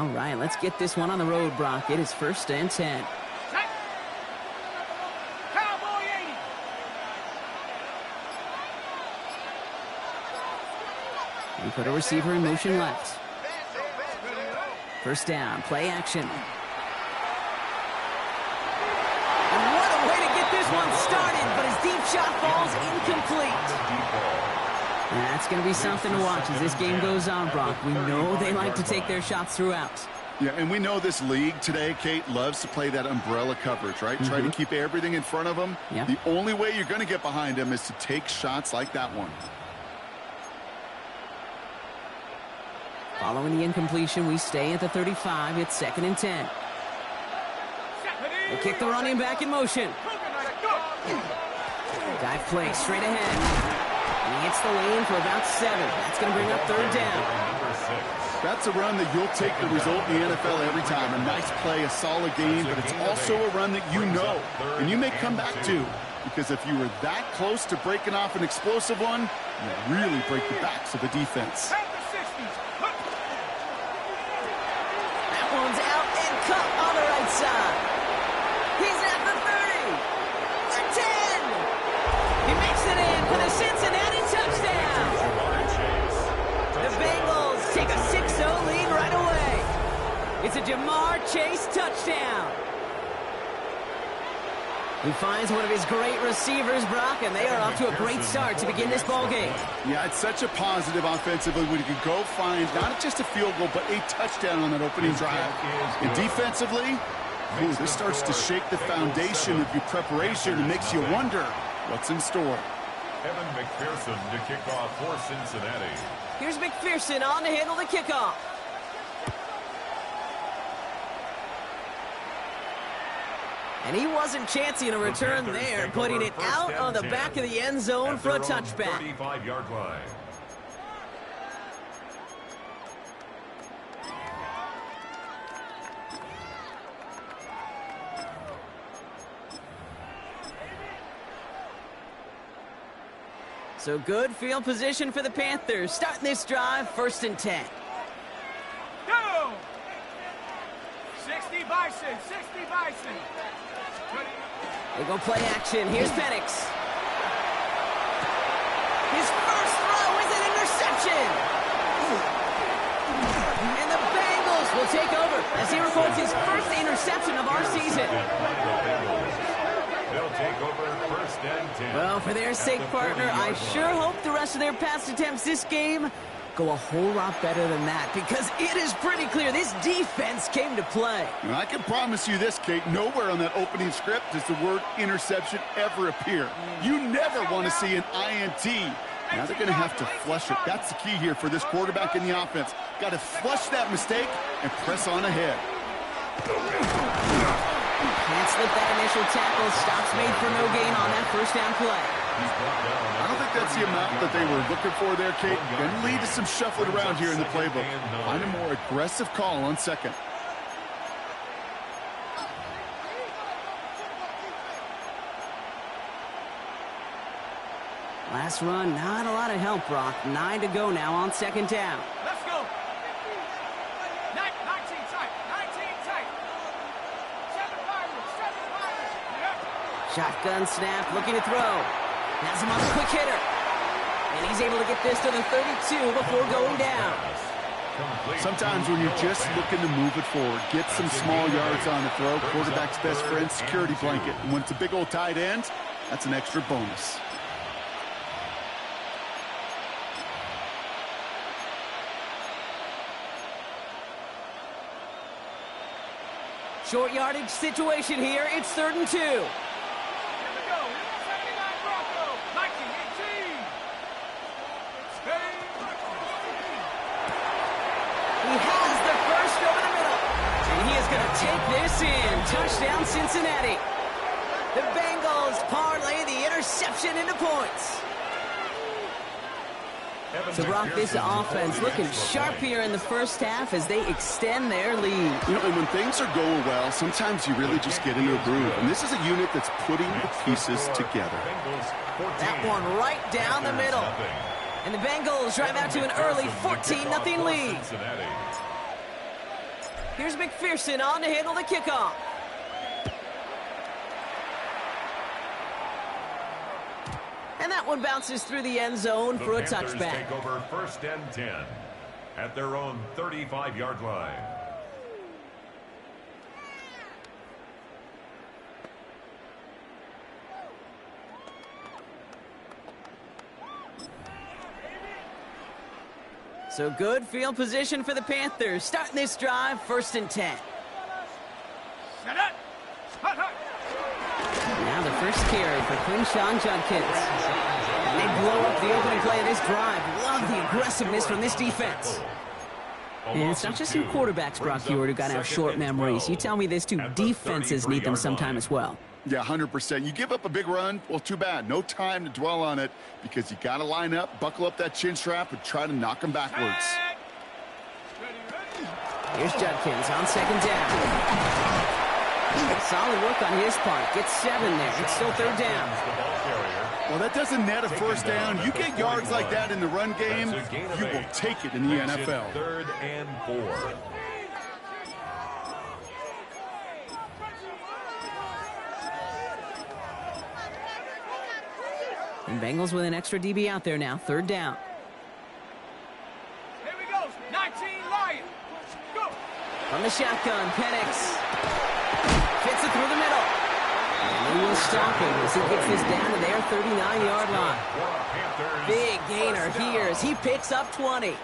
All right, let's get this one on the road, Brock. It is 1st and 10. Cowboy 80. We put a receiver in motion left. 1st down, play action. And what a way to get this one started, but his deep shot falls incomplete. That's going to be something to watch as this game goes on, Brock. We know they like to take their shots throughout. Yeah, and we know this league today, Kate, loves to play that umbrella coverage, right? Try to keep everything in front of them. Yep. The only way you're going to get behind them is to take shots like that one. Following the incompletion, we stay at the 35. It's 2nd and 10. They kick the running back in motion. Dive play straight ahead. And he hits the lane for about 7. That's going to bring up 3rd down. That's a run that you'll take the result in the NFL every time. A nice play, a solid game, but it's also a run that you know, and you may come back to. Because if you were that close to breaking off an explosive one, you really break the backs of the defense. That one's out and cut on the right side. He's at the 30. The 10. He makes it in for the Cincinnati touchdown. The Bengals take a 6-0 lead right away. It's a Jamar Chase touchdown. He finds one of his great receivers, Brock, and they are off to a great start to begin this ball game. Yeah, it's such a positive offensively when you can go find not just a field goal, but a touchdown on that opening drive. And defensively, this starts to shake the foundation of your preparation and makes you wonder what's in store. Evan McPherson to kick off for Cincinnati. Here's McPherson on to handle the kickoff. And he wasn't chancing a return there, putting it out on the back of the end zone for a touchback. 35-yard line. So good field position for the Panthers. Starting this drive, 1st and 10. Go! 60 Bison, 60 Bison. They go play action. Here's Penix. His first throw is an interception. And the Bengals will take over as he records his first interception of our season. They'll take over 1st and 10. Well, for their sake, partner, I sure hope the rest of their pass attempts this game go a whole lot better than that, because it is pretty clear this defense came to play. And I can promise you this, Kate, nowhere on that opening script does the word interception ever appear. You never want to see an INT. Now they're going to have to flush it. That's the key here for this quarterback in the offense. Got to flush that mistake and press on ahead. Can't slip that initial tackle. Stops made for no gain on that 1st down play. I don't think that's the amount that they were looking for there, Kate. Going to lead to some shuffling around here in the playbook. Find a more aggressive call on 2nd. Last run, not a lot of help, Brock. 9 to go now on 2nd down. Let's go. 19 tight, 19 tight. 7 Pirates, 7 Pirates. Yep. Shotgun snap, looking to throw. Has him on a quick hitter. And he's able to get this to the 32 before going down. Sometimes when you're just looking to move it forward, get some small yards on the throw, quarterback's best friend, security blanket. And when it's a big old tight end, that's an extra bonus. Short yardage situation here. It's 3rd and 2. Here we go. 79 Bronco, 1918. He has the first over the middle. And he is going to take this in. Touchdown, Cincinnati. The Bengals parlay the interception into points. So, Brock, this offense looking sharp here in the 1st half as they extend their lead. You know, and when things are going well, sometimes you really just get into a groove. And this is a unit that's putting the pieces together. That one right down the middle. And the Bengals drive out to an early 14-0 lead. Here's McPherson on to handle the kickoff. And that one bounces through the end zone for a Panthers touchback. take over 1st and 10 at their own 35-yard line. So good field position for the Panthers. Starting this drive, 1st and 10. Set it. Hut, hut. Now the first carry for Quinshawn Judkins. And they blow up the opening play of this drive. Love the aggressiveness from this defense. And it's not just two quarterbacks, Brock Heward, who got to have short memories. You tell me this two defenses need them sometime as well. Yeah, 100%. You give up a big run, well, too bad. No time to dwell on it because you got to line up, buckle up that chin strap, and try to knock them backwards. Ready, ready. Here's Judkins on 2nd down. Solid work on his part. Gets 7 there. It's still 3rd down. Well, that doesn't net a first down. You get yards like that in the run game, you will take it in the NFL. 3rd and 4. And Bengals with an extra DB out there now. 3rd down. Here we go. 19 Lions. Go. From the shotgun, Penix. Fits it through the middle. And he will stop him as he gets this down to their 39-yard line. Big gainer here as he picks up 20.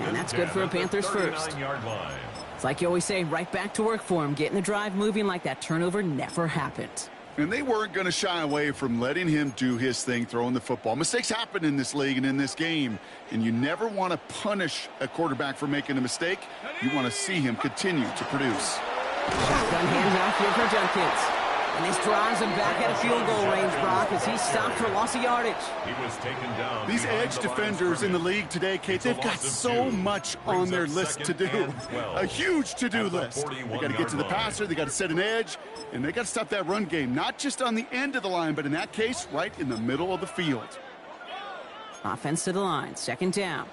And that's good for a Panthers first. It's like you always say, right back to work for him, getting the drive moving like that turnover never happened. And they weren't going to shy away from letting him do his thing, throwing the football. Mistakes happen in this league and in this game, and you never want to punish a quarterback for making a mistake. You want to see him continue to produce. Shotgun handoff here for Judkins. And this drives him back at a field goal range, Brock, as he stopped for loss of yardage. He was taken down. These edge defenders in the league today, Kate, they've got so much on their list to do. A huge to-do list. They got to get to the passer, they got to set an edge, and they got to stop that run game, not just on the end of the line, but in that case, right in the middle of the field. Offense to the line, 2nd down.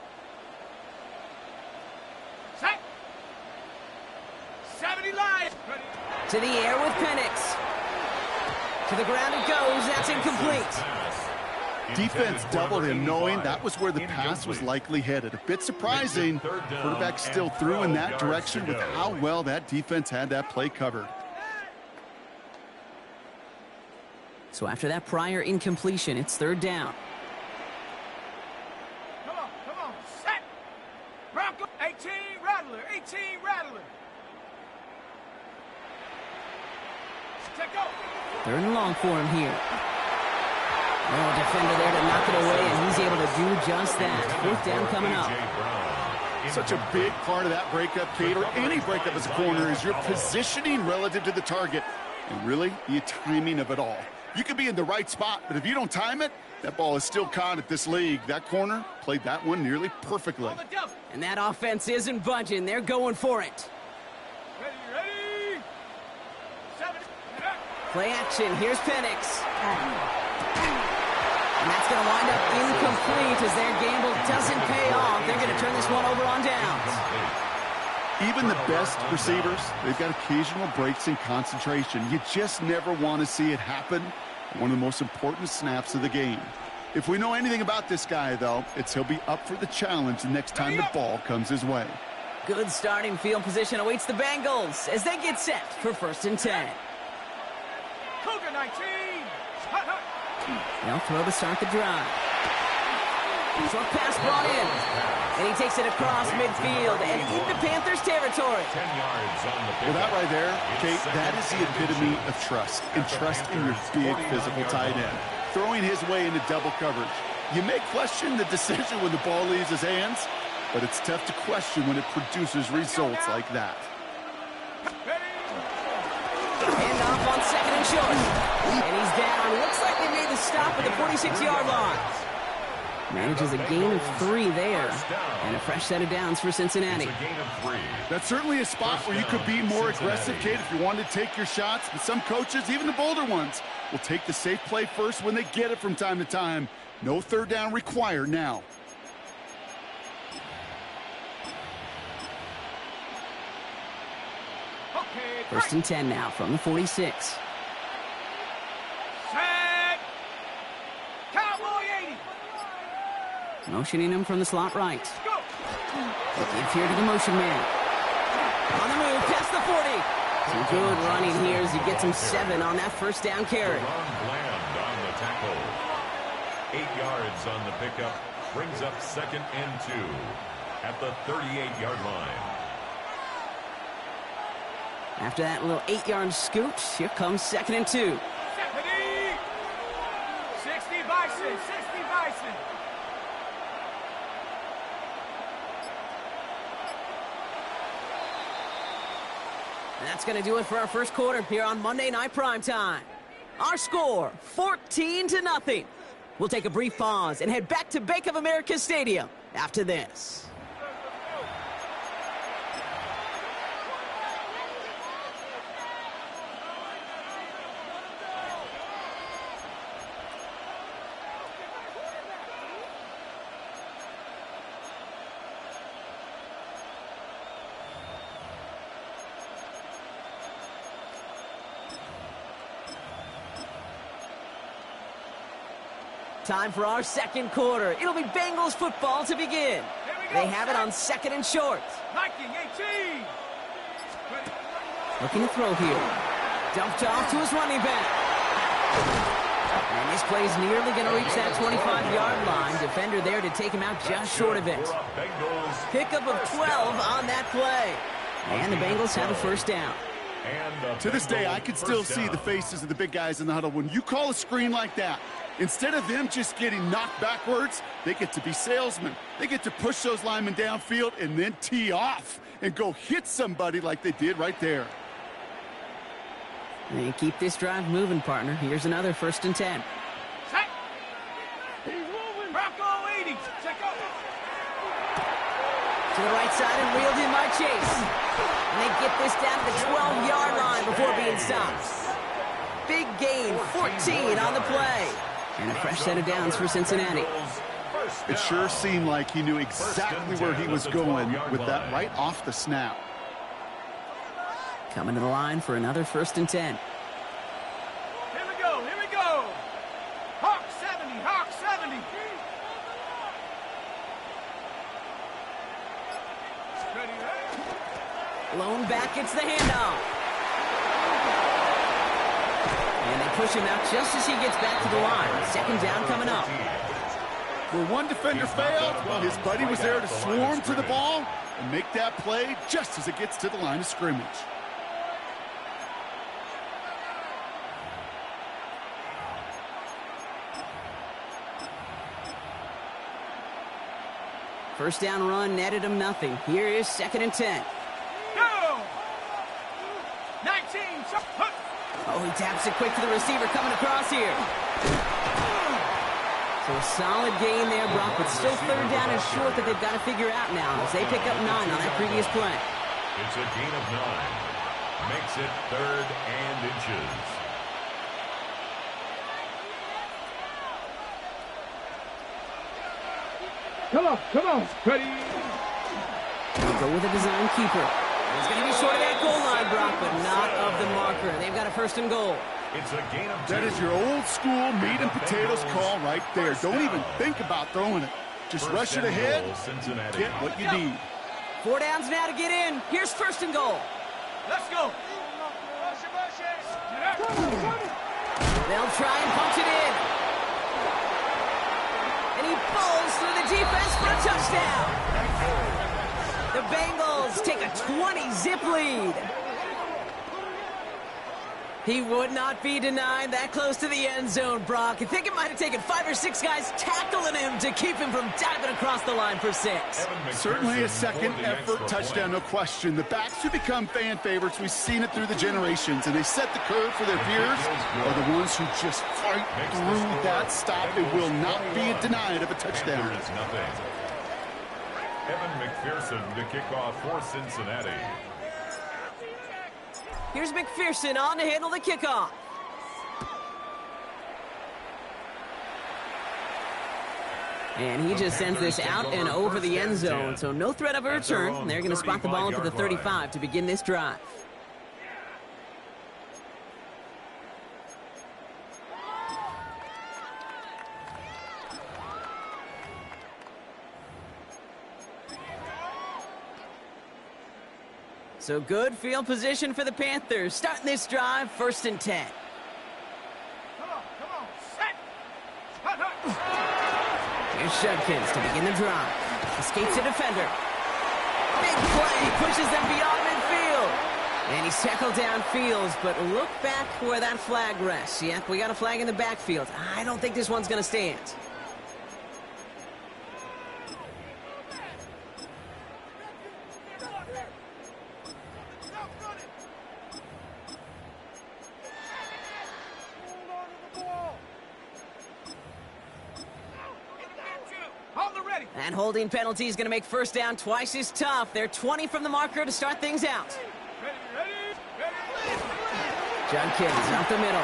Set. 70 Lions. Ready. To the air with Penix. To the ground it goes. That's incomplete. Defense doubled him, knowing that was where the pass was likely headed. A bit surprising. Quarterback still threw in that direction with how well that defense had that play covered. So after that prior incompletion, it's 3rd down. Come on. Set. Bronco. 18 Rattler. 18 Rattler. Take go. 3rd and long for him here. Oh, defender there to knock it away, and he's able to do just that. 4th down coming up. Such a big part of that breakup, Kate, or any breakup as a corner, is your positioning relative to the target, and really the timing of it all. You could be in the right spot, but if you don't time it, that ball is still caught at this league. That corner played that one nearly perfectly. And that offense isn't budging. They're going for it. Ready. 7. Play action. Here's Penix. And that's going to wind up incomplete as their gamble doesn't pay off. They're going to turn this one over on downs. Even the best receivers, they've got occasional breaks in concentration. You just never want to see it happen. One of the most important snaps of the game. If we know anything about this guy, though, it's he'll be up for the challenge the next time the ball comes his way. Good starting field position awaits the Bengals as they get set for 1st and 10. Cougar 19. Hut, hut. They'll throw to start the drive. Short pass brought in. And he takes it across midfield and into Panthers territory. 10 yards on the Well, that right there, Kate, that is the epitome of trust. And trust in your big physical tight end. Throwing his way into double coverage. You may question the decision when the ball leaves his hands, but it's tough to question when it produces results like that. Hand off on 2nd and short. And he's down. Looks like they made the stop at the 46-yard line. Manages a gain of 3 there. And a fresh set of downs for Cincinnati. That's certainly a spot where you could be more aggressive, Kate, if you wanted to take your shots. But some coaches, even the bolder ones, will take the safe play first when they get it from time to time. No 3rd down required now. Okay, First and 10 now from the 46. Set. Cowboy 80. Motioning him from the slot right. Go. He gives here to the motion man. On the move, past the 40. Some good running here as he gets him 7 on that first down carry. Bland on the tackle. 8 yards on the pickup. Brings up 2nd and 2 at the 38-yard line. After that little 8-yard scoot, here comes 2nd and 2. 60 Bison, 60 Bison. And that's going to do it for our first quarter here on Monday Night Primetime. Our score, 14-0. We'll take a brief pause and head back to Bank of America Stadium after this. Time for our second quarter. It'll be Bengals football to begin. They have it on 2nd and short. Viking 18. Looking to throw here. Dumped off to his running back. And this play is nearly going to reach that 25-yard line. Defender there to take him out just short of it. Pickup of 12 on that play. And the Bengals have a first down. To this day, I can still see the faces of the big guys in the huddle. When you call a screen like that, instead of them just getting knocked backwards, they get to be salesmen. They get to push those linemen downfield and then tee off and go hit somebody like they did right there. And keep this drive moving, partner. Here's another 1st and 10. Set. He's moving. Bronco 80. Check out. To the right side and wheeled in by Chase. And they get this down to the 12-yard line before being stopped. Big gain, 14 on the play. And a fresh set of downs for Cincinnati. It sure seemed like he knew exactly where he was going with that right off the snap. Coming to the line for another 1st and 10. Here we go. Here we go. Hawk 70. Hawk 70. Ready, right? Lone back gets the handoff. And they push him out just as he gets back to the line. 2nd down coming up. Where one defender failed, his buddy was there to swarm to the ball and make that play just as it gets to the line of scrimmage. First down run netted him nothing. Here is 2nd and 10. Go. 19. Oh, he taps it quick to the receiver coming across here. So a solid gain there, Brock, but still 3rd down and short that they've got to figure out now as they pick up 9 on that previous play. It's a gain of 9. Makes it 3rd and inches. Come on. Ready. They'll go with a design keeper. It's going to be short of that goal line, Brock, but not of the marker. They've got a 1st and goal. It's a gain of 2. That is your old school meat and potatoes call right there. Don't even think about throwing it. Just rush it ahead, get what you need. 4 downs now to get in. Here's 1st and goal. Let's go. They'll try and punch it in. And he pulls through the defense for a touchdown. The Bengals take a 20-zip lead. He would not be denied that close to the end zone, Brock. I think it might have taken 5 or 6 guys tackling him to keep him from diving across the line for 6. Certainly a second effort touchdown, no question. The backs who become fan favorites, we've seen it through the generations, and they set the curve for their peers, are the ones who just fight through that stop. It will not be denied of a touchdown. Evan McPherson to kick off for Cincinnati. Here's McPherson on to handle the kickoff. And he just sends this out and over the end zone, so no threat of a return. They're going to spot the ball up at the 35 to begin this drive. So good field position for the Panthers. Starting this drive, 1st and 10. Come on, set. Hut, hut. Here's Judkins to begin the drive. Escapes a defender. Big play, pushes them beyond midfield. And he's tackled downfield, but look back where that flag rests. Yep, we got a flag in the backfield. I don't think this one's going to stand. And holding penalty is going to make 1st down twice as tough. They're 20 from the marker to start things out. Judkins up the middle.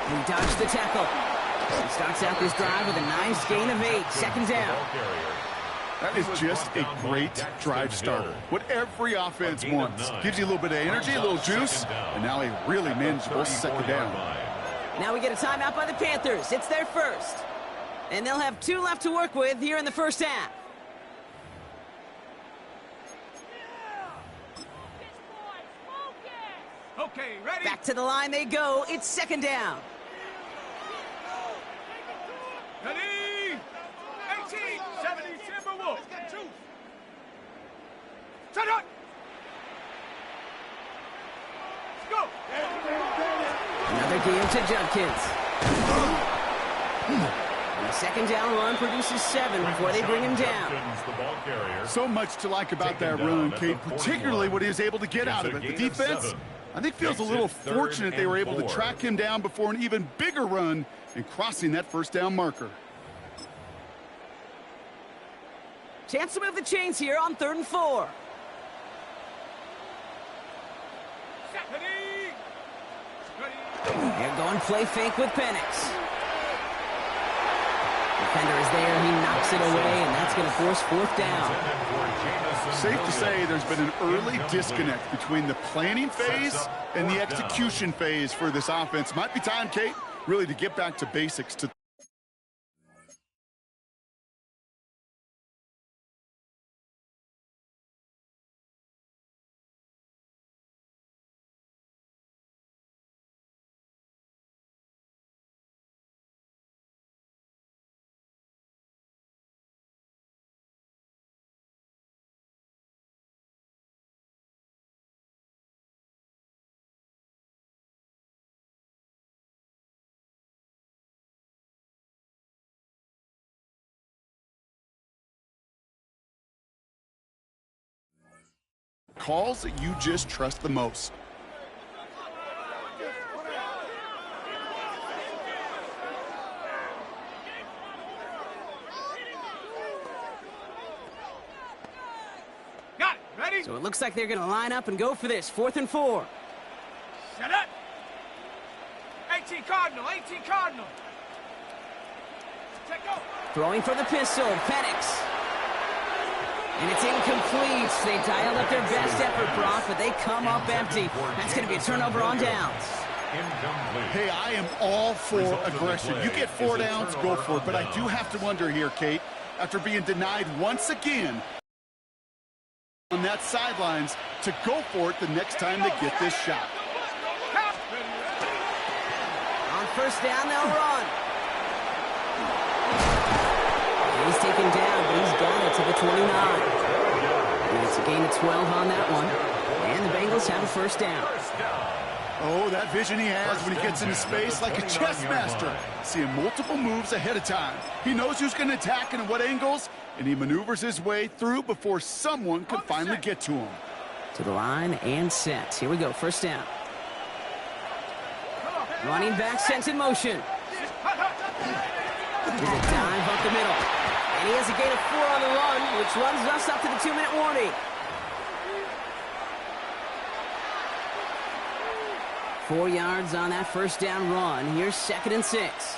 He dodged the tackle. He starts out this drive with a nice gain of 8. 2nd down. That is just a great drive starter. What every offense wants. Gives you a little bit of energy, a little juice, and now a really manageable 2nd down. Now we get a timeout by the Panthers. It's their first. And they'll have 2 left to work with here in the 1st half. Okay, ready? Back to the line they go. It's 2nd down. Ready? 18, 70, Timberwolves. Set up. Let's go. Another game to Judkins. And the 2nd down run produces 7 before they bring him down. So much to like about that run, Kate, particularly what he was able to get out of it. The defense, I think, feels a little fortunate they were able to track him down before an even bigger run and crossing that 1st down marker. Chance to move the chains here on 3rd and 4. They're going play fake with Penix. Defender is there. He knocks it away, and that's going to force 4th down. Safe to say there's been an early disconnect between the planning phase and the execution phase for this offense. Might be time, Kate, really to get back to basics. Calls that you just trust the most. Got it. Ready? So it looks like they're going to line up and go for this. 4th and 4. Set up. 18 Cardinal, 18 Cardinal. Check go. Throwing for the pistol, Penix. And it's incomplete. They dialed up their best effort, Brock, but they come up empty. That's going to be a turnover on downs. Hey, I am all for aggression. You get 4 downs, go for it. But I do have to wonder here, Kate, after being denied once again on that sidelines, to go for it the next time they get this shot. On 1st down, they'll run. He's taken down, but he's got it to the 29. And it's a gain of 12 on that one. And the Bengals have a 1st down. Oh, that vision he has when he gets into space like a chess master. Seeing multiple moves ahead of time. He knows who's going to attack and at what angles, and he maneuvers his way through before someone can finally get to him. To the line and set. Here we go, 1st down. Running back sent in motion. Here's a dive up the middle. And he has a gain of 4 on the run, which runs us up to the 2-minute warning. 4 yards on that 1st down run. Here's 2nd and 6. Let's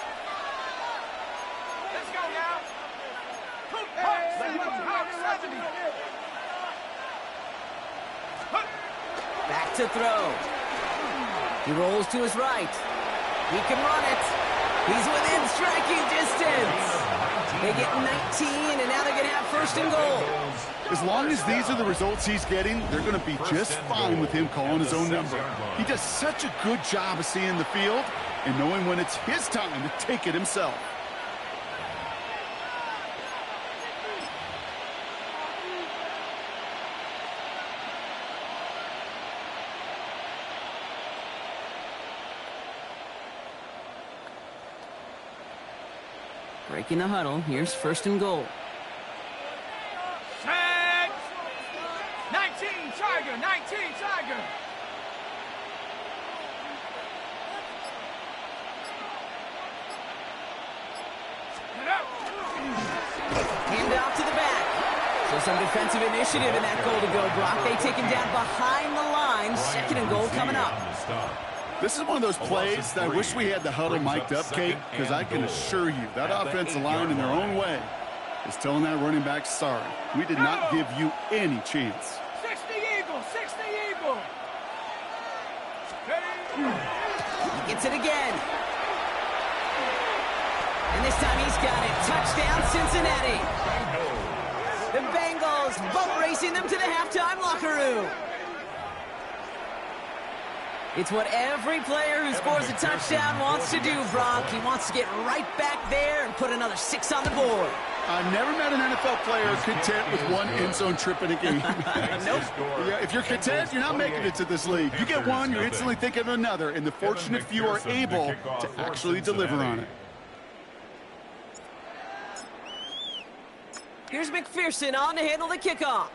go now. Back to throw. He rolls to his right. He can run it. He's within striking distance. They get 19, and now they're going to have first and goal. As long as these are the results he's getting, they're going to be just fine with him calling his own number. He does such a good job of seeing the field and knowing when it's his time to take it himself. Breaking the huddle. Here's first and goal. Set. 19, Tiger. 19, Tiger. Get up. Hand off to the back. So some defensive initiative in that goal to go, Brock. They take him down behind the line. Second and goal coming up. This is one of those plays that I wish we had the huddle mic'd up, Kate, because I can assure you that offensive line in their own way is telling that running back, sorry, we did not give you any chance. 60 Eagle, 60 Eagle. He gets it again. And this time he's got it. Touchdown, Cincinnati. The Bengals boat racing them to the halftime locker room. It's what every player who scores a touchdown wants to do, Brock. He wants to get right back there and put another 6 on the board. I've never met an NFL player content with one end zone trip in a game. Nope. Yeah, if you're content, you're not making it to this league. You get one, you're instantly thinking of another, and the fortunate few are able to actually deliver on it. Here's McPherson on to handle the kickoff.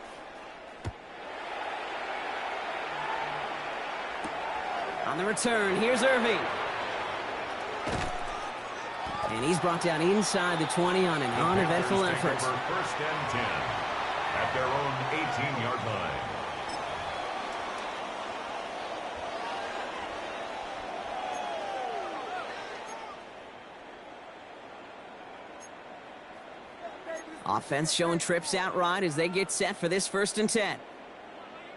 On the return, here's Irving. And he's brought down inside the 20 on an uneventful effort. First and 10 at their own 18-yard line. Offense showing trips out right as they get set for this first and 10.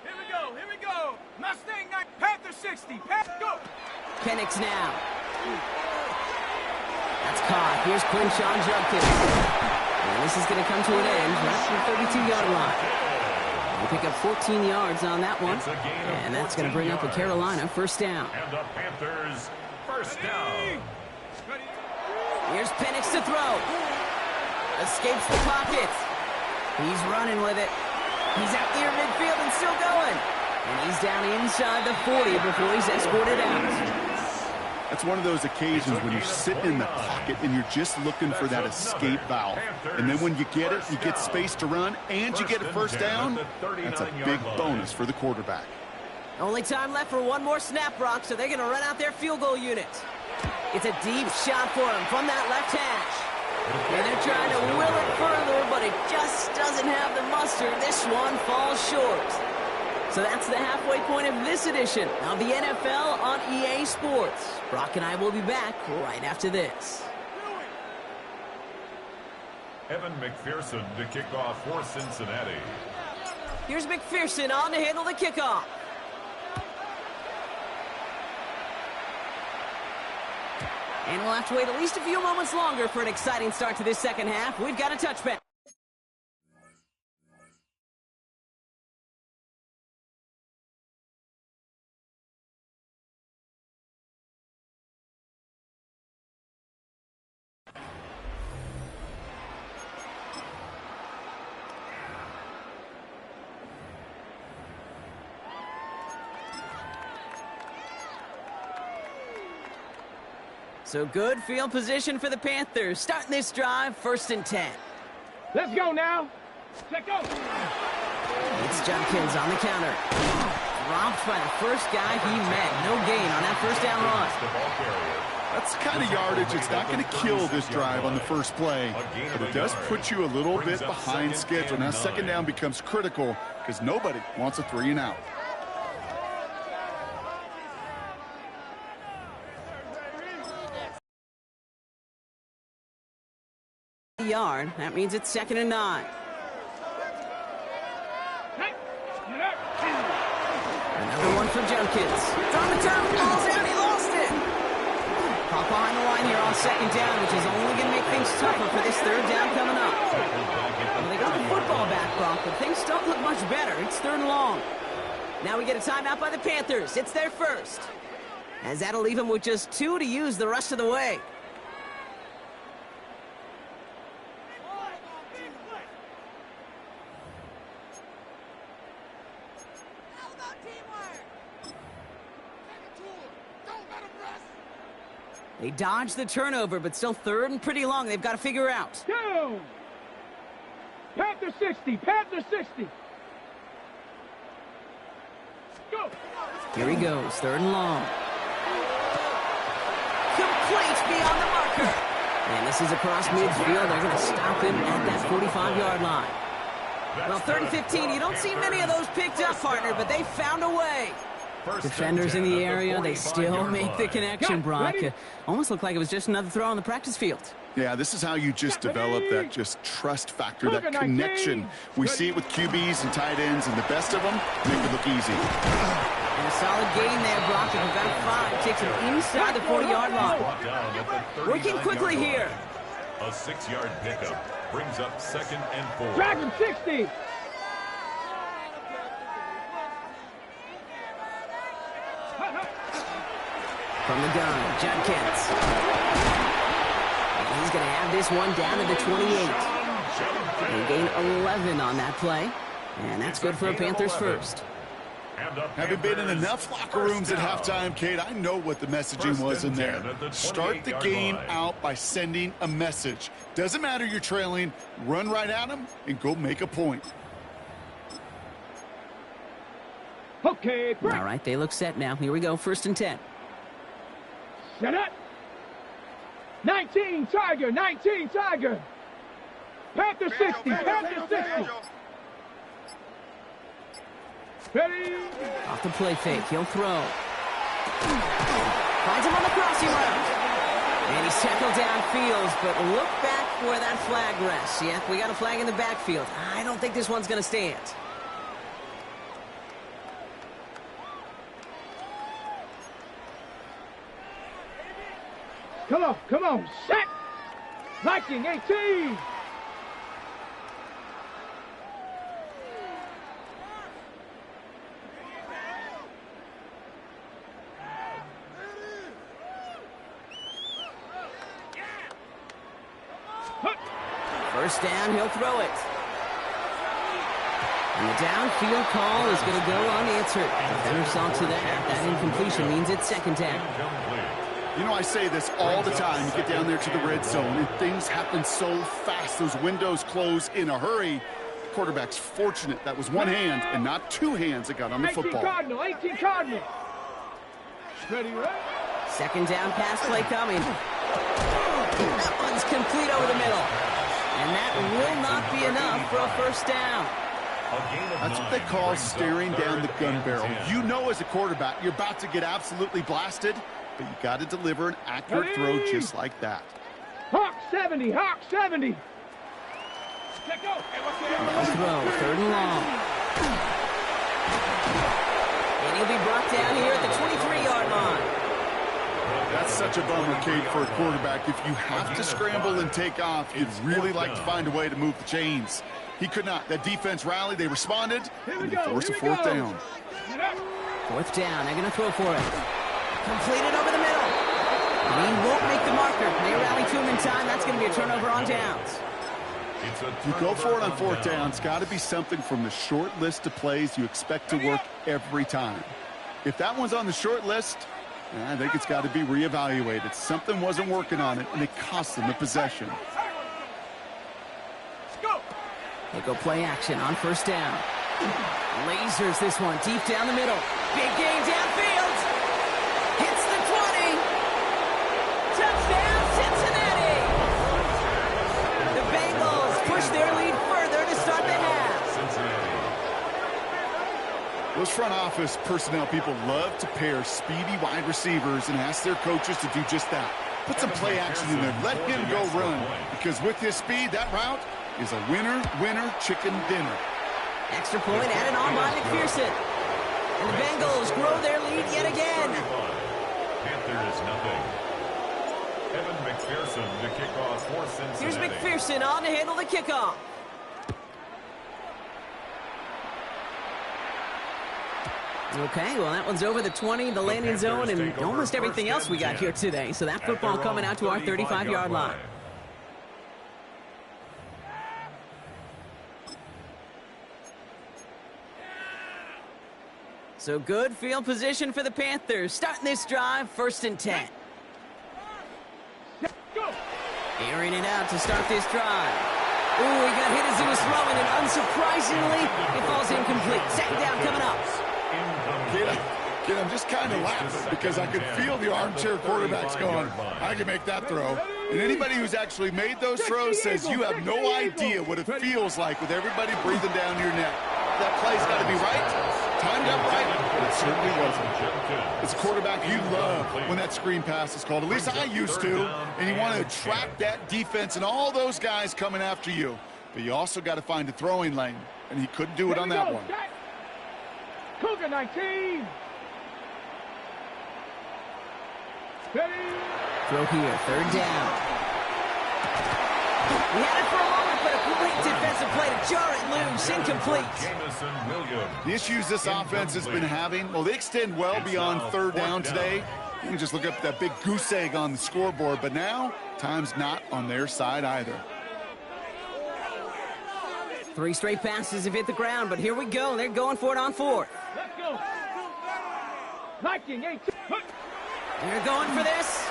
Here we go, here we go. Mustang 9, Panther 60, go. Penix now. That's caught. Here's Quinshon Judkins. And this is going to come to an end right at the 32-yard line. They pick up 14 yards on that one. And that's going to bring up a Carolina first down. And the Panthers first down. Here's Penix to throw. Escapes the pocket. He's running with it. He's out near midfield and still going. And he's down inside the 40 before he's escorted out. That's one of those occasions when you're sitting in the pocket and you're just looking for that escape valve. And then when you get it, you get space to run, and you get a first down. That's a big bonus for the quarterback. Only time left for one more snap, Brock, so they're going to run out their field goal unit. It's a deep shot for him from that left hash. And they're trying to will it further, but it just doesn't have the mustard. This one falls short. So that's the halfway point of this edition of the NFL on EA Sports. Brock and I will be back right after this. Evan McPherson to kick off for Cincinnati. Here's McPherson on to handle the kickoff. And we'll have to wait at least a few moments longer for an exciting start to this second half. We've got a touchback. So good field position for the Panthers. Starting this drive, first and 10. Let's go now. Let's go. It's Judkins on the counter. Dropped by the first guy he met. No gain on that first down run. That's the kind of yardage it's not going to kill this drive on the first play, but it does put you a little bit behind schedule. Now second down becomes critical because nobody wants a 3-and-out. Yard. That means it's second and 9. Another one for Judkins. It's on the turn. Ball's out. He lost it. Caught behind the line here on second down, which is only going to make things tougher for this third down coming up. Well, they got the football back, Brock, but things don't look much better. It's third and long. Now we get a timeout by the Panthers. It's their first. As that'll leave them with just 2 to use the rest of the way. They dodge the turnover, but still third and pretty long. They've got to figure out. Down. Panther 60. Panther 60. Go. Here he goes. Third and long. Complete beyond the marker. And this is across midfield. They're going to stop him at that 45-yard line. Well, 3rd and 15. You don't see many of those picked up, partner, but they found a way. Defenders in the area, they still make the connection, Brock. Almost looked like it was just another throw on the practice field. Yeah, this is how you just develop that just trust factor, that connection. We see it with QBs and tight ends, and the best of them make it look easy. And a solid gain there, Brock. If about 5, takes him inside the 40-yard line. Working quickly here. A 6-yard pickup brings up 2nd and 4. Dragon 60. From the gun, Judkins. And he's going to have this one down to the 28. They gain 11 on that play. And that's good for a Panthers first. Having been in enough locker rooms at halftime, Kate, I know what the messaging was in there. Start the game out by sending a message. Doesn't matter you're trailing, run right at them and go make a point. Okay, break. All right, they look set now. Here we go, 1st and 10. Set up. 19 Tiger, 19 Tiger. Panther 60, Panther 60. Ready. Off the play fake, he'll throw. Finds him on the crossing route. And he's tackled downfield, but look back where that flag rests. Yeah, we got a flag in the backfield. I don't think this one's going to stand. Come on, set! Viking 18! First down, he'll throw it. And the downfield call is going to go unanswered. Defender saw to that. That incompletion means it's 2nd down. You know, I say this all the time. You get down there to the red zone, and things happen so fast. Those windows close in a hurry. The quarterback's fortunate that was one hand and not 2 hands that got on the football. 18 Cardinal. Ready, right? 2nd down pass play coming. That one's complete over the middle. And that will not be enough for a 1st down. That's what they call staring down the gun barrel. You know as a quarterback, you're about to get absolutely blasted, but you got to deliver an accurate throw just like that. Hawk 70, Hawk 70. Let's throw, 3rd and long. And he'll be brought down here at the 23-yard line. That's such a bummer, Kate, for a quarterback. If you have to scramble and take off, you'd really like to find a way to move the chains. He could not. That defense rallied, they responded, and they forced a 4th down. 4th down, they're going to throw for it. Completed over the middle. And he won't make the marker. They rally to him in time. That's going to be a turnover on downs. You go for it on 4th down. It's got to be something from the short list of plays you expect to work every time. If that one's on the short list, I think it's got to be reevaluated. Something wasn't working on it, and it cost them the possession. They go play action on 1st down. Lasers this one deep down the middle. Big gain downfield. Hits the 20. Touchdown, Cincinnati. The Bengals push their lead further to start the half. Those front office personnel people love to pair speedy wide receivers and ask their coaches to do just that. Put some play action in there. Let him go run. Because with his speed, that route is a winner, chicken dinner. Extra point added on by McPherson. And the Bengals grow their lead yet again. Panthers nothing. Evan McPherson to kick off for Cincinnati. Here's McPherson on to handle the kickoff. Okay, well, that one's over the 20, the landing zone, and almost everything else we got here today. So that football coming out to our 35-yard line. So good field position for the Panthers. Starting this drive, 1st and 10. Airing it out to start this drive. Ooh, he got hit as he was throwing, and unsurprisingly, it falls incomplete. 2nd down coming up. Kid, I'm just kind of laughing because I could feel the armchair quarterbacks going, I can make that throw. And anybody who's actually made those throws says you have no idea what it feels like with everybody breathing down your neck. That play's got to be right, timed up right, but it certainly wasn't. As a quarterback, you love when that screen pass is called. At least I used to. And you want to attract that defense and all those guys coming after you. But you also got to find a throwing lane, and he couldn't do it on that one. Cougar 19. Throw here, 3rd down. He had it for a moment, but a great defensive play to jar it loose, incomplete. The issues this offense has been having, well, they extend well beyond 3rd down today. You can just look up that big goose egg on the scoreboard, but now time's not on their side either. 3 straight passes have hit the ground, but here we go. They're going for it on 4th. Let's go. Liking 18. They're going for this.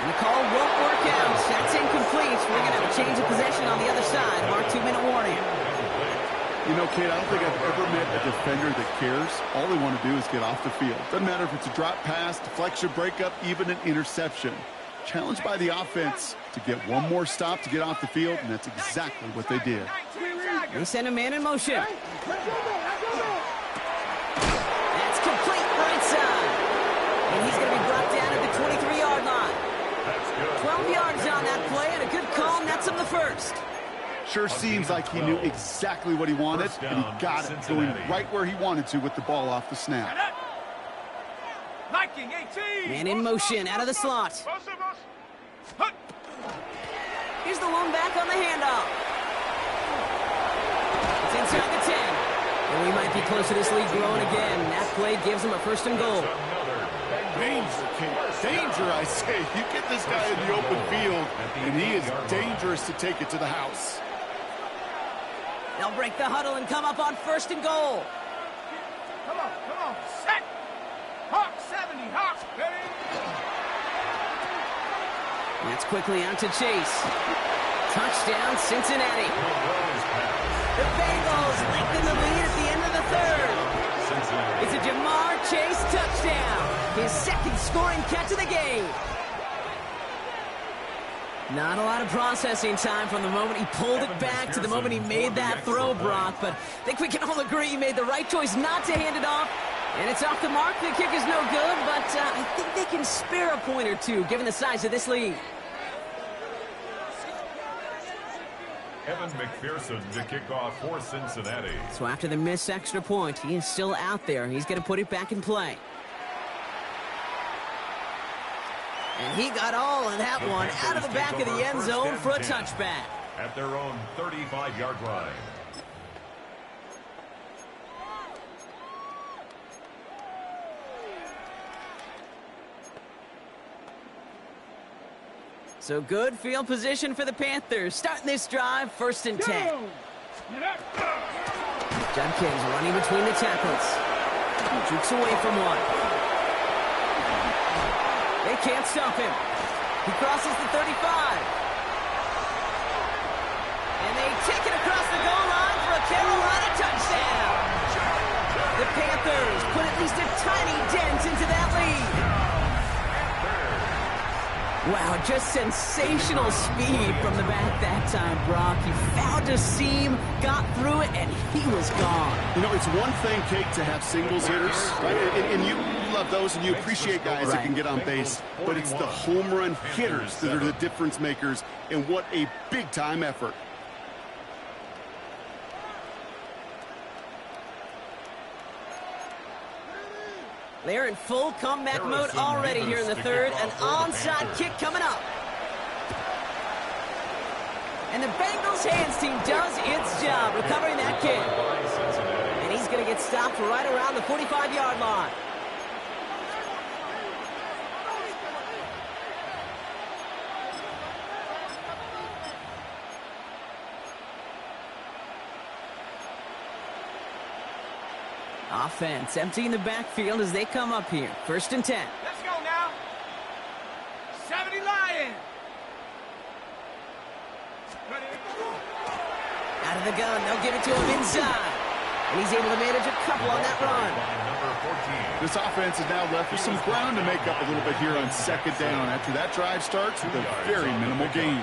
And the call won't work out. That's incomplete. We're going to have a change of possession on the other side. Mark, 2-minute warning. You know, kid, I don't think I've ever met a defender that cares. All they want to do is get off the field. Doesn't matter if it's a drop pass, deflection, breakup, even an interception. Challenged by the offense to get one more stop to get off the field, and that's exactly what they did. They send a man in motion. That's complete right side. And he's going to be brought down at the 23-yard line. 12 yards on that play, and a good call nets him the 1st. Sure seems like he knew exactly what he wanted, and he got it, going right where he wanted to with the ball off the snap. Liking 18. Man in motion, out of the slot. Here's the lone back on the handoff. It's inside the 10. And we might be close to this lead growing again. That play gives him a 1st and goal. Danger, kid. Danger, I say. You get this guy in the open field, and he is dangerous to take it to the house. They'll break the huddle and come up on 1st and goal. Come on, set. Hawk 70, Hawks, ready. That's quickly out to Chase. Touchdown, Cincinnati. The Bengals lengthen the lead at the end of the 3rd. It's a Jamar Chase touchdown. His 2nd scoring catch of the game. Not a lot of processing time from the moment he pulled it back to the moment he made that throw, Brock. But I think we can all agree he made the right choice not to hand it off. And it's off the mark. The kick is no good, but I think they can spare a point or two given the size of this lead. Evan McPherson to kick off for Cincinnati. So after the missed extra point, he is still out there. He's going to put it back in play. And he got all of that one out of the back of the end zone for a touchback. At their own 35-yard line. So good field position for the Panthers. Starting this drive, 1st and 10. Judkins running between the tackles. Jukes away from one. They can't stop him. He crosses the 35. And they take it across the goal line for a Carolina touchdown. The Panthers put at least a tiny dent into that lead. Wow, just sensational speed from the back that time, Brock. He found a seam, got through it, and he was gone. You know, it's one thing, Kate, to have singles hitters, right? And you love those, and you appreciate guys that can get on base. But it's the home run hitters that are the difference makers, and what a big-time effort. They're in full comeback mode already here in the third. An onside kick coming up. And the Bengals hands team does its job recovering that kick. And he's going to get stopped right around the 45-yard line. Offense emptying the backfield as they come up here. 1st and 10. Let's go now. 70 Lions. Out of the gun, they'll give it to him inside. And he's able to manage a couple on that run. This offense is now left with some ground to make up a little bit here on 2nd down after that drive starts with a very minimal gain.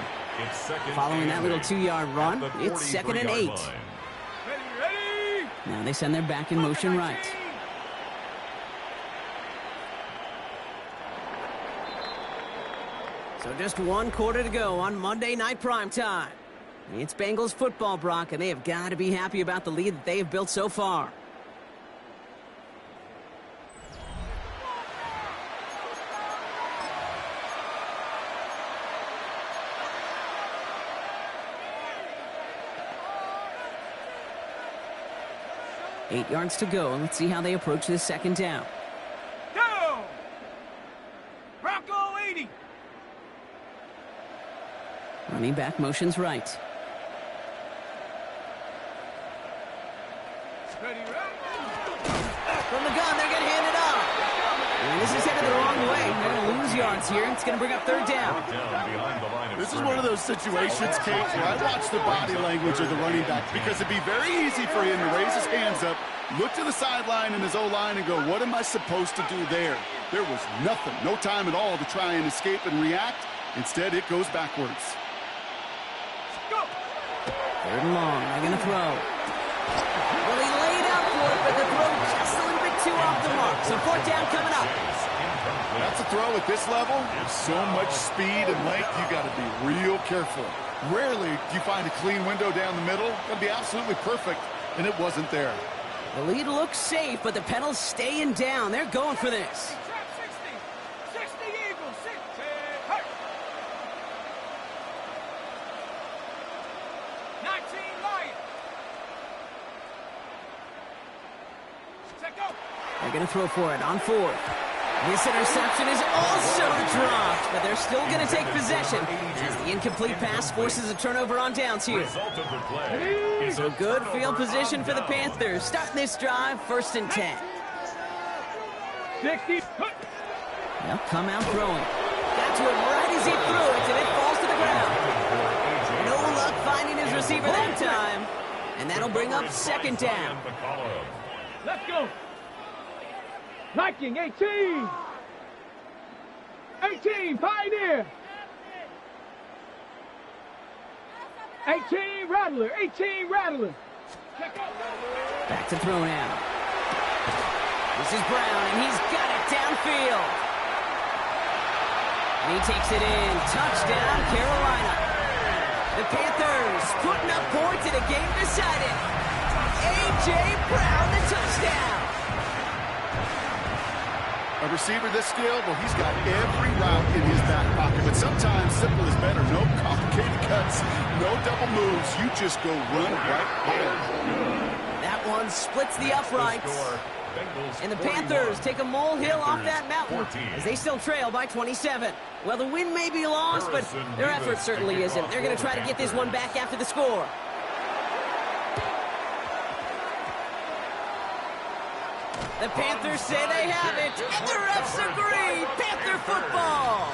Following that little 2-yard run, it's 2nd and 8. Now they send their back in motion right. So just 1 quarter to go on Monday Night Primetime. It's Bengals football, Brock, and they have got to be happy about the lead that they have built so far. Eight yards to go, and let's see how they approach this 2nd down. Go! Bronco 80. Running back motions right. From the gun, they're going to hand it off. And this is headed the wrong way. They're going to lose yards here. It's going to bring up 3rd down. This is one of those situations, Kate, where I watch the body language of the running back because it'd be very easy for him to raise his hands up, look to the sideline in his O-line and go, what am I supposed to do there? There was nothing, no time at all to try and escape and react. Instead, it goes backwards. 3rd and long. They're going to throw. Well, he laid out for it, but the throw just a little bit too off the mark. So 4th down coming up. That's a throw at this level. There's so much speed and length, you got to be real careful. Rarely do you find a clean window down the middle. That'd be absolutely perfect, and it wasn't there. The lead looks safe, but the penalty's staying down. They're going for this. 60 Eagles, 60. Hurt. 19 Lions. Set go. They're going to throw for it on 4th. This interception is also dropped, but they're still going to take possession as the incomplete pass forces a turnover on downs here. So good field position for the Panthers. Starting this drive, 1st and 10. 60. They'll come out throwing. Got to him right as he threw it, and it falls to the ground. No luck finding his receiver that time. And that'll bring up 2nd down. Let's go. Viking 18. 18 Pioneer. 18 Rattler. 18 Rattler. Back to throw now. This is Brown, and he's got it downfield. And he takes it in. Touchdown, Carolina. The Panthers putting up points in a game decided. A.J. Brown, the touchdown. A receiver this skilled, well, he's got every route in his back pocket. But sometimes simple is better. No complicated cuts, no double moves. You just go run right there. That one splits the uprights. And the Panthers take a molehill off that mountain as they still trail by 27. Well, the win may be lost, but their effort certainly isn't. They're going to try to get this one back after the score. The Panthers say they have it, and the refs agree. Panther football.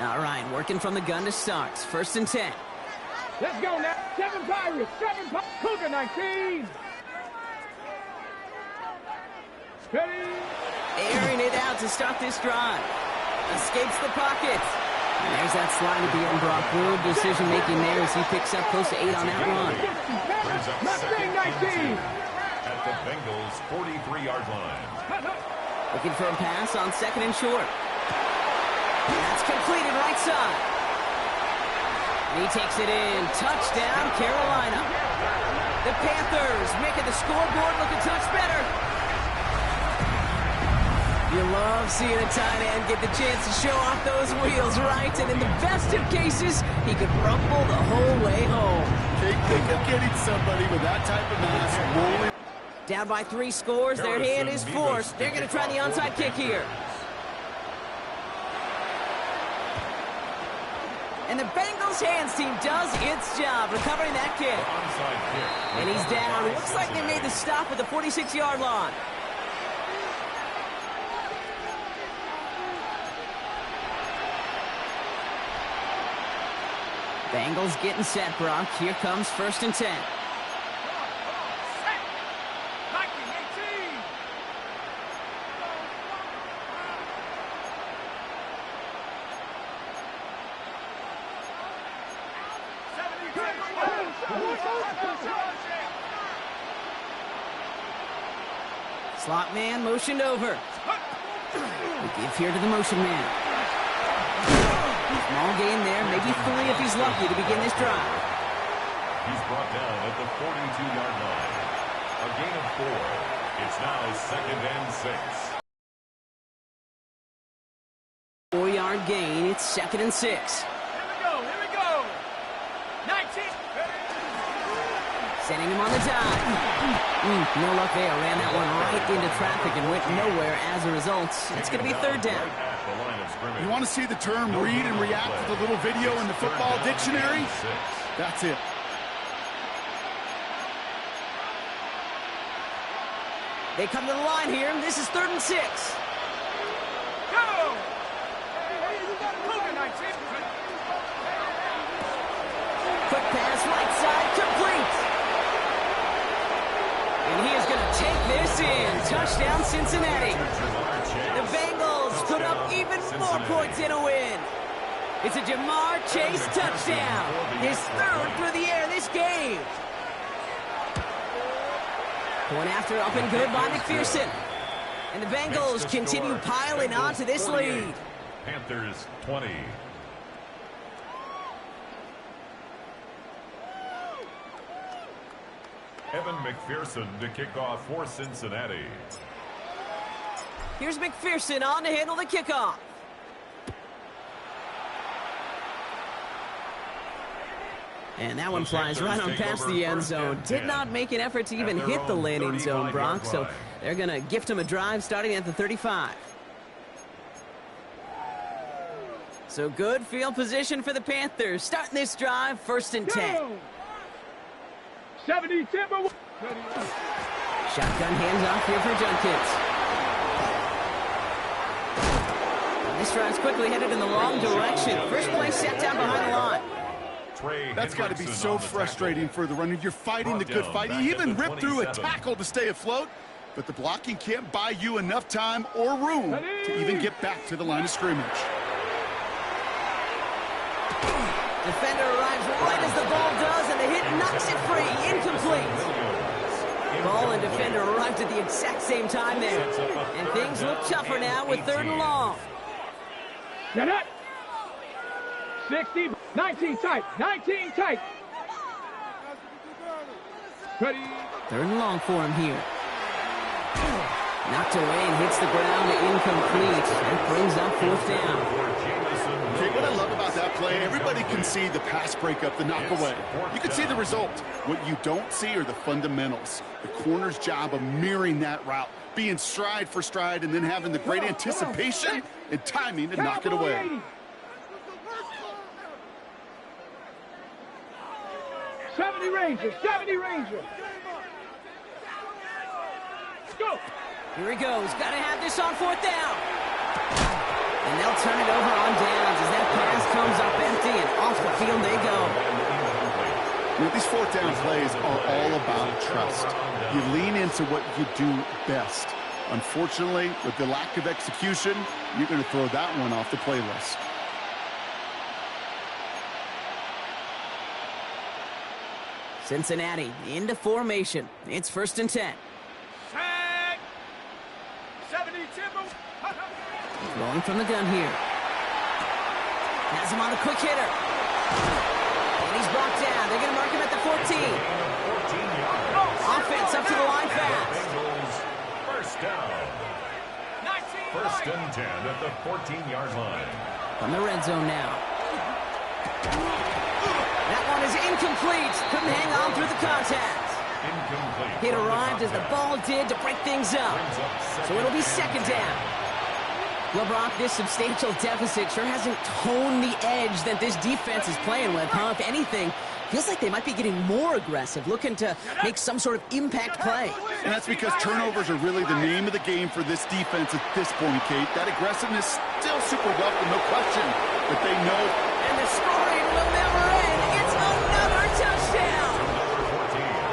All right, working from the gun to start. 1st and 10. Let's go now. 7 Pirates. 7 Pirates. Cougar 19. Ready. Airing it out to start this drive. Escapes the pocket. And there's that slide at the end, Brock. Good decision-making there as he picks up close to 8 on that run. Mustang 19. At the Bengals' 43-yard line. Looking for a pass on 2nd and short. That's completed right side. And he takes it in. Touchdown, Carolina. The Panthers making the scoreboard look a touch better. You love seeing a tight end get the chance to show off those wheels, right? And in the best of cases, he could rumble the whole way home. They think of getting somebody with that type of mass rolling. Down by 3 scores, their hand is forced. They're going to try the onside kick here. And the Bengals hands team does its job recovering that kick. And he's down. Looks like they made the stop at the 46-yard line. Bengals getting set, Brock. Here comes 1st and 10. Slot man motioned over. We give here to the motion man. Small gain there, maybe 3 if he's lucky to begin this drive. He's brought down at the 42-yard line. A gain of 4. It's now 2nd and 6. 4-yard gain. It's 2nd and 6. Here we go. 19. Sending him on the dive. No luck there. Ran that one right into traffic and went nowhere as a result. It's going to be 3rd down. You want to see the term read and react to the little video in the football dictionary? That's it. They come to the line here. This is 3rd and 6. Go! Quick pass, right side, complete. And he is going to take this in. Touchdown, Cincinnati. The Bengals put up even more points in a win. It's a Jamar Chase touchdown. His 3rd through the air this game. Point after up and good by McPherson. And the Bengals continue piling on to this lead. Panthers 20. Evan McPherson to kick off for Cincinnati. Here's McPherson on to handle the kickoff. And that one flies right on past the end zone. Did not make an effort to even hit the landing zone, Brock. So they're going to gift him a drive starting at the 35. So good field position for the Panthers. Starting this drive, 1st and 10. 70 Timber. Shotgun hands off here for Junkins. This drive's quickly headed in the wrong direction. First play set down behind the line. That's got to be so frustrating for the runner. You're fighting the good fight. You even ripped through a tackle to stay afloat, but the blocking can't buy you enough time or room to even get back to the line of scrimmage. Defender arrives right as the ball does, and the hit knocks it free. Incomplete. Ball and defender arrived at the exact same time there. And things look tougher now with 3rd and long. Get it. 60, 19 tight, 19 tight. Ready. 3rd and long for him here. Knocked away and hits the ground, incomplete. That brings up 4th down. Okay, what I love about that play, everybody can see the pass breakup, the knock away. You can see the result. What you don't see are the fundamentals. The corner's job of mirroring that route, being stride for stride, and then having the great anticipation and timing to knock it away. 70 Rangers, 70 Rangers. Go. Here he goes. Got to have this on 4th down. And they'll turn it over on downs as that pass comes up empty, and off the field they go. You know, these 4th down plays are all about trust. You lean into what you do best. Unfortunately, with the lack of execution, you're going to throw that one off the playlist. Cincinnati into formation. It's 1st and 10. Sack. 70 Timber. Rolling from the gun here. Has him on a quick hitter. And he's brought down. They're going to mark him at the 14. Offense up to the line. 10 at the 14-yard line. From the red zone now. That one is incomplete. Couldn't hang on through the contact. Incomplete. It arrived as the ball did to break things up. So it'll be second down. Well, Brock, this substantial deficit sure hasn't toned the edge that this defense is playing with, huh? If anything, feels like they might be getting more aggressive, looking to make some sort of impact play. And that's because turnovers are really the name of the game for this defense at this point, Kate. That aggressiveness still super welcome, no question. But they know. And the scoring will never end. It's another touchdown.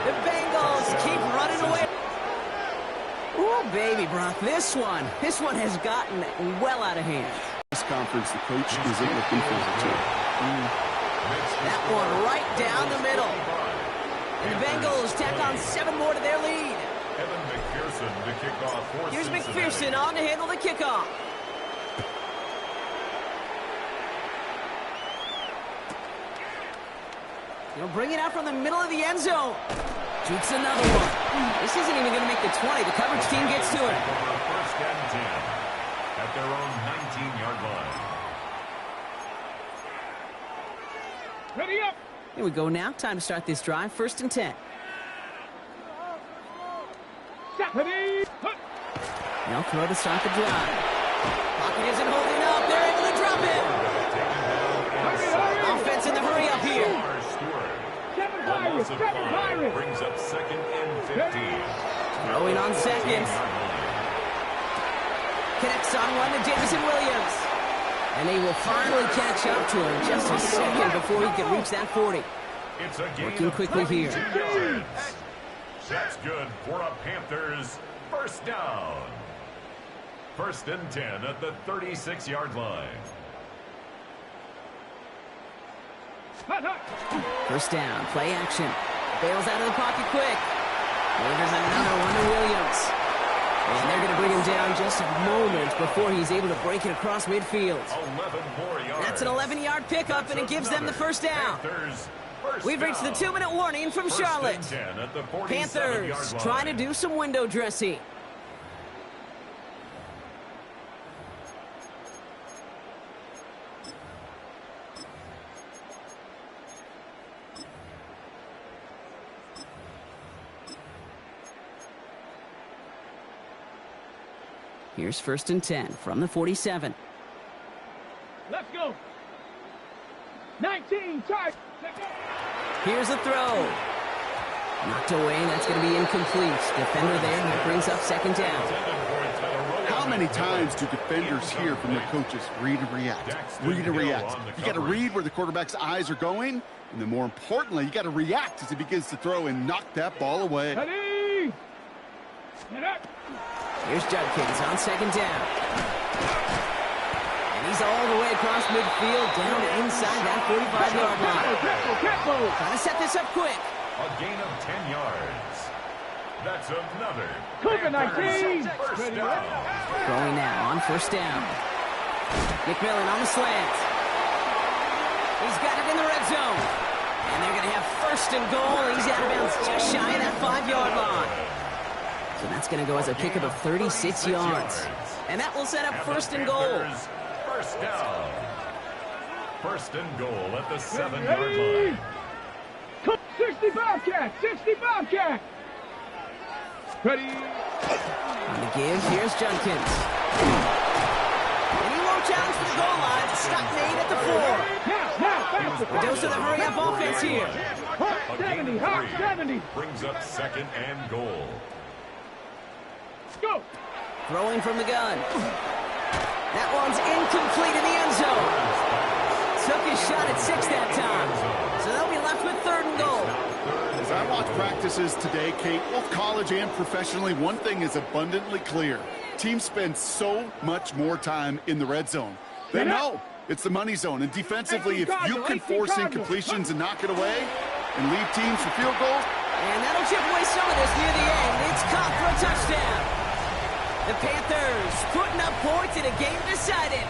The Bengals keep running away. Oh, baby, Brock, this one has gotten well out of hand. This conference, the coach isn't looking forward to. That one right down the middle. And the Bengals tack on 7 more to their lead. Evan McPherson to kick off for Here's Cincinnati. McPherson on to handle the kickoff. He'll bring it out from the middle of the end zone. Shoots another one. This isn't even going to make the 20. The coverage team gets to it. First and 10 at their own 19-yard line. Ready up. Here we go now. Time to start this drive. First and 10. Ready. They'll throw to start the drive. Pocket isn't holding up. They're able to drop it. Offense in the hurry up here. Brings up second and 15. Throwing on second. Connects on one to Jameson Williams. And they will finally catch up to him just a second before he can reach that 40. It's a gain Working of quickly here. 22 yards. That's good for a Panthers first down. First and 10 at the 36-yard line. First down, play action. Bails out of the pocket quick. Delivers another one to Williams. And they're going to bring him down just a moment before he's able to break it across midfield. 11 more yards. That's an 11-yard pickup, and it gives them the first down. We've reached the 2-minute warning from Charlotte. Panthers trying to do some window dressing. Here's first and 10 from the 47. Let's go. 19, charge. Here's a throw. Knocked away, that's going to be incomplete. Defender there, and that brings up second down. How many times do defenders hear from their coaches, read and react, read and react? You got to read where the quarterback's eyes are going, and then more importantly, you got to react as he begins to throw and knock that ball away. Ready. Get up. Here's Judkins on second down. And he's all the way across midfield, down inside that 45-yard line. Trying to set this up quick. A gain of 10 yards. That's another. COVID-19. First down. Throwing now on first down. McMillan on the slant. He's got it in the red zone. And they're going to have first and goal. He's out of bounds just shy of that 5-yard line. So that's going to go as a pickup of 36 yards. And that will set up first and goal. First down. First and goal at the 7-yard line. 65 cat. 65 cat. Ready. On the give, here's Judkins. And he won't challenge for the goal line. Stop made at the 4. A dose of the hurry-up offense here. A gain of 3. 70. Brings up second and goal. Go. Throwing from the gun. That one's incomplete in the end zone. Took his shot at 6 that time. So they'll be left with third and goal. As I watch practices today, Kate, both college and professionally, one thing is abundantly clear. Teams spend so much more time in the red zone. They know it's the money zone. And defensively, if you can force incompletions and knock it away and leave teams for field goals. And that'll chip away some of this near the end. It's caught for a touchdown. The Panthers putting up points in a game decided.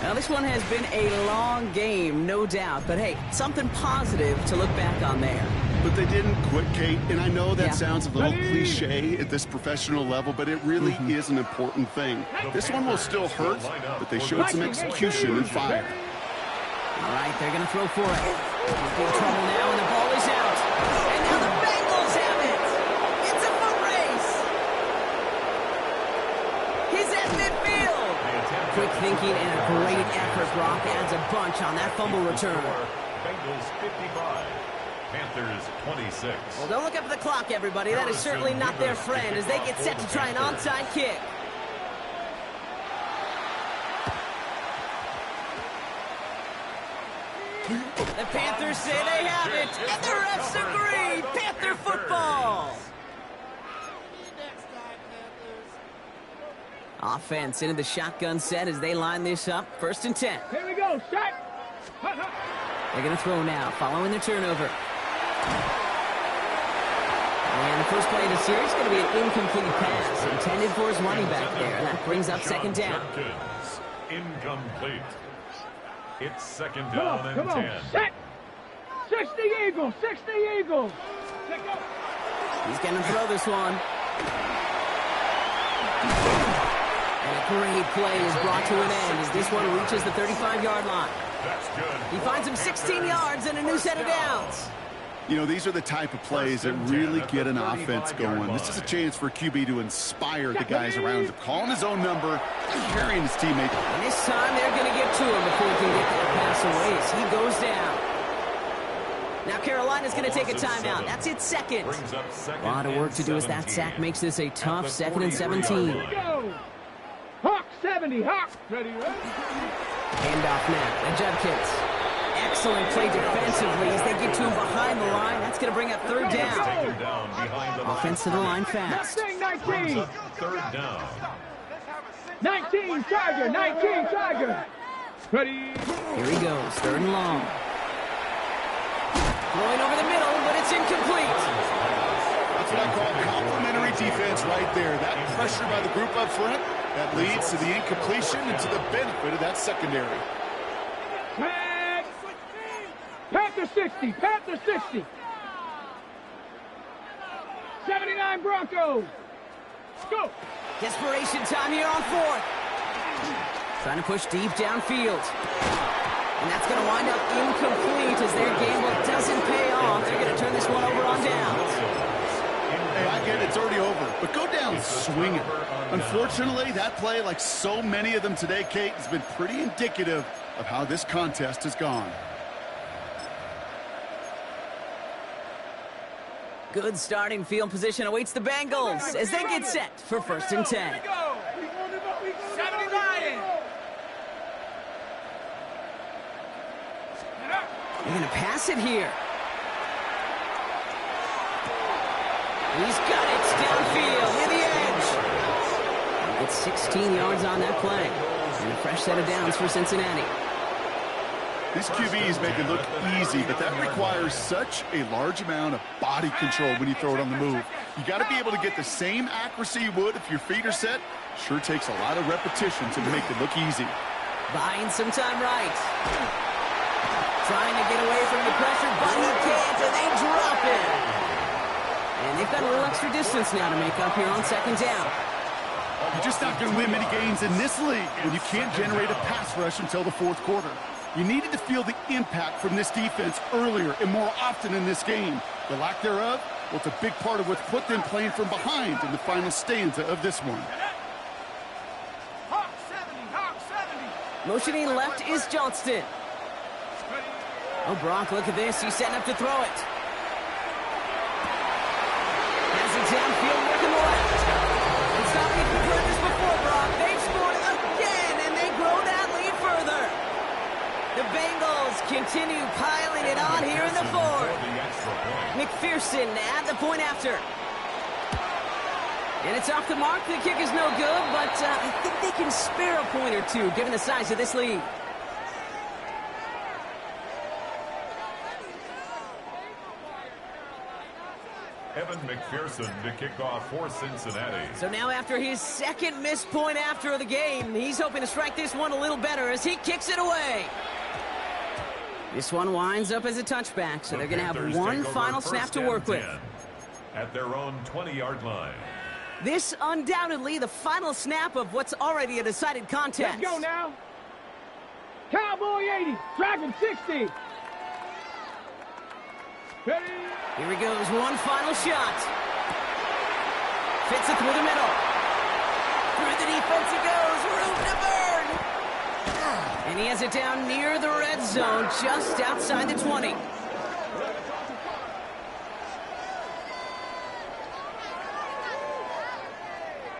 Now, this one has been a long game, no doubt. But, hey, something positive to look back on there. But they didn't quit, Kate, and I know that sounds a little cliche at this professional level, but it really is an important thing. This one will still hurt, but they showed some execution and fire. All right, they're going to throw for it. He's in trouble now, and the ball is out. And now the Bengals have it. It's a foot race. He's at midfield. Quick thinking and a great effort. Brock adds a bunch on that fumble return. Bengals 55. Panthers 26. Well, don't look up at the clock, everybody. That is certainly not their friend as they get set to try an onside kick. The Panthers say they have it, and the refs agree. Panther football. Offense into the shotgun set as they line this up. 1st and 10. Here we go, set. They're going to throw now, following the turnover. And the first play of the series is going to be an incomplete pass intended for his running back there. And that brings up 2nd down. Incomplete. It's 2nd down and 10. Set. 60 Eagles, 60 Eagles. He's going to throw this one. And a great play is brought to an end as this one reaches the 35-yard line. That's good. He finds him 16 yards and a new set of downs. You know, these are the type of plays that really get an offense going. This is a chance for a QB to inspire the guys around him, calling his own number, carrying his teammate. And this time they're going to get to him before he can get that pass away as he goes down. Now Carolina's going to take a timeout. That's its second. A lot of work to do as that sack makes this a tough 2nd and 17. Hawk 70, Hawk. Ready, ready. Handoff now, and Judkins. Excellent play defensively as they get to him behind the line. That's going to bring up 3rd down. Offense to the line fast. 19. 3rd down. 19, Tiger, 19, Tiger. Ready. Here he goes, 3rd and long. Throwing over the middle, but it's incomplete. That's what I call complimentary defense right there. That pressure by the group up front, that leads to the incompletion and to the benefit of that secondary. Panther 60, Panther 60. 79 Broncos. Go. Desperation time here on 4th. Trying to push deep downfield. And that's going to wind up incomplete as their gamble doesn't pay off. They're going to turn this one over on downs. Hey, I get it, it's already over, but go down swinging. Unfortunately, that play, like so many of them today, Kate, has been pretty indicative of how this contest has gone. Good starting field position awaits the Bengals as they get set for 1st and 10. 79. They're going to pass it here. He's got it downfield near the edge. He gets 16 yards on that play. And a fresh set of downs for Cincinnati. These QBs make it look easy, but that requires such a large amount of body control when you throw it on the move. You got to be able to get the same accuracy you would if your feet are set. Sure takes a lot of repetition to make it look easy. Buying some time right. Trying to get away from the pressure, but he can't, and they drop it. And they've got a little extra distance now to make up here on 2nd down. You're just not going to win many games in this league when you can't generate a pass rush until the 4th quarter. You needed to feel the impact from this defense earlier and more often in this game. The lack thereof, well, it's a big part of what's put them playing from behind in the final stanza of this one. Hawk 70, Hawk 70. Motioning left is Johnston. Oh, Brock, look at this. He's setting up to throw it. Has it downfield, working the left. It's not been heard this before, Brock. They've scored again, and they grow that lead further. The Bengals continue piling it on here in the 4th. McPherson at the point after. And it's off the mark. The kick is no good, but I think they can spare a point or two given the size of this lead. Evan McPherson to kick off for Cincinnati. So now after his 2nd missed point after the game, he's hoping to strike this one a little better as he kicks it away. This one winds up as a touchback, so they're going to have Panthers one take over final first snap to and work with. 10 at their own 20-yard line. This undoubtedly the final snap of what's already a decided contest. Let's go now. Cowboy 80, Dragon 60. Ready? Here he goes, one final shot. Fits it through the middle. Through the defense he goes, room to burn. And he has it down near the red zone, just outside the 20.